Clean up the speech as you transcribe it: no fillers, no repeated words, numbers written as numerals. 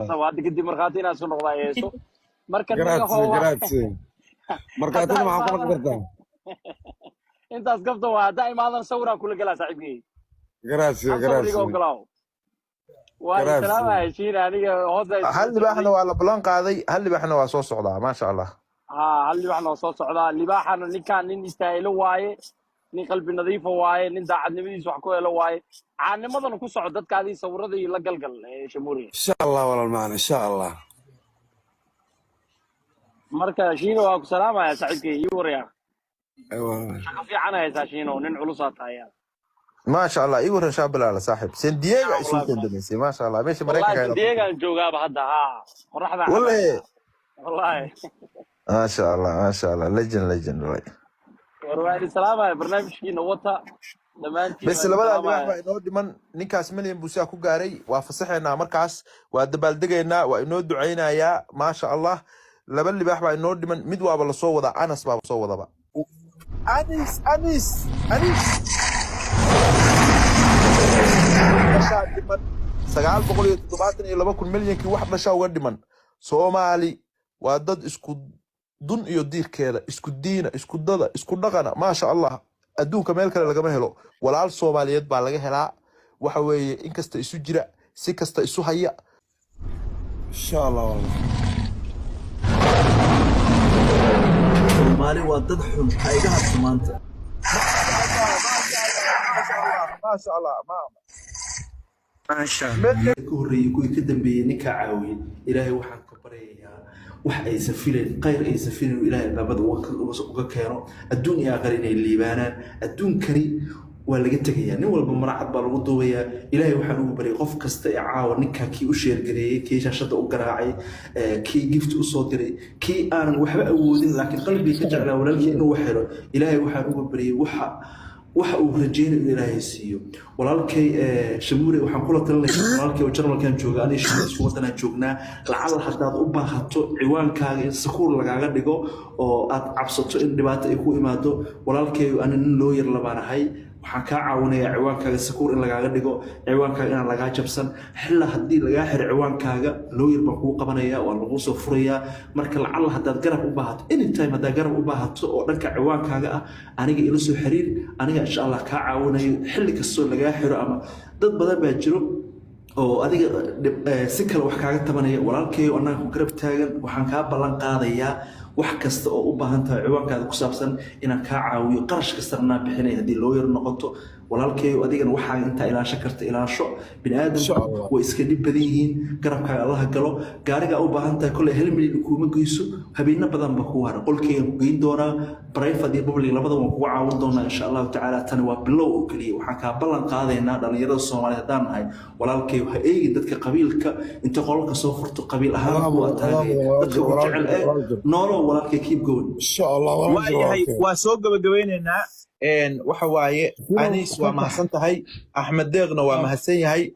هذا قدي مرخاتي ناس نقضى يسو مركز نيجا Grazie, هو grazie. Markaatina maxaa ku noqon kartaa? انت اسقفته دائما هذا نصورها كل قلا صاحبي Grazie, نصور لي grazie. قلاو واي سلام Grazie. هشين انا هودا هل لباحنا ولا بلان قاضي هل لباحنا وصوص صعدا ما شاء الله. ها هل waxaan soo socdaa libaaxana ninkaan nin istaaylo waaye nin qalbi nadiif waaye nin daacadnimadiisa wax ku helo waaye caanimadan ku socod dadkaadii sawirada iyo la galgal shamuuri Insha Allah walaal macna insha Allah. marka shiino waa ku salaamaya saaxiibkay iyo waraya Aywa. shaqo fiican haysaa shiino nin culus aad tahay ما شاء الله ايوه ان شاء الله صاحب سان دييغو اسو تندمسي ما شاء الله ماشي مريكا والله deegaan joogaaba hadda ha qorraxda والله والله ما شاء الله ما شاء الله لجن والله. warwaani salaamaya barnaamijkiina wata dhamaantiin بس labada libaax baa inoo dhiman ninkaas milyan buusaa ku gaaray waa fasaxeynaa markaas waa dabaaldegaynaa waa inoo duceynayaa ما شاء الله laba libaax baa inoo dhiman mid waaba la soo wadaa Anas baa soo wadaba Anis dhiman 972 milyankii wax dhashaa uga dhiman Soomaali waa dad isku dun iyo diirkeeda isku diina isku dada isku dhaqana ma sha Allah adduunka meel kale lagama helo walaal Soomaaliyeed baa laga helaa waxa weeye in kasta isu jira si kasta isu haya Insha Allah walaal. Soomaali waa dad xun ayga hadda maanta ما شاء الله ما شاء الله ku horeeyay ku ka dambeeyay ninka caawin ilaahay waxaan ka baryayaa wax ay safileen qayr ay safileen ilaahay babada uga keeno adduunka aqrin ay liibaanaan adduunkani waa laga tagayaa nin walba maracad baa lagu duubayaa ilaahay waxaan ugu bariyay qof kasta ee caawa ninka kii u sheer gareeyay kii shaashada u garaacay kii gift u soo diray kii aan waxba awoodin laakiin qalbiga ka jeclaa walaalkii inuu wax helo ilaahay waxaan ugu bariyay waxa uu rajeeyay ilaahay siiyo walaalkay shamuure waxaan kula talinayaa walaalkay oo jarmalkan jooga anay shaqo isku wadana joognaa lacal hadaad u baahato ciwaankaaga in sakuur lagaaga dhigo oo aad cabsato in dhibaato ay ku imaado walaalkay aan nin loo yar labaanahay waxaan ka caawinayaa ciwaankaaga sakuur in lagaaga dhigo ciwaankaaga in laga jabsan xilla hadii laga xir ciwaankaaga loo yar baan ku qabanaya oo lagu soo furaya marka lacal hadaad garab u baahato anytime hadaad garab u baahato oo dhanka ciwaankaaga ah aniga ila soo xiriir aniga insha Allah ka caawinayo xilli kasto laga xiro ama dad badan baa jiro oo adiga si kale wax kaaga tabanaya walaalkay anaga ku garab taagan waxaan ka ballan qaadayaa wax kasta oo u baahan tahay ciwaankaada ku saabsan inaan ka caawiyo qarash kastana bixinay hadii loo yar noqoto walaalkay adigana waxa inta ilaasho karta ilaasho bini'aadamku way iska dib badan yihiin garabkaaga Allah galo gaariga u baahan tahay kulay hal milyan kuma geyso habeena badan ba ku hara qolkayga ku geyn doonaa private iyo public labada waan ku caawin doonaa insha Allah ta'ala tan waa bilow oo kaliya waxaan ka ballan qaadaynaa dhalinyarada Soomaaliyeed hadaan nahay walaalkay waxa eegin dadka qabiilka inta qolka soo furto qabiil ahaan ku ataagay dadka ku jecel noolo walaalkay keep going Insha Allah waa soo gabagabeynaa waxa waaye Anis waa mahadsan tahay Axmed Deeqna waa mahadsan yahay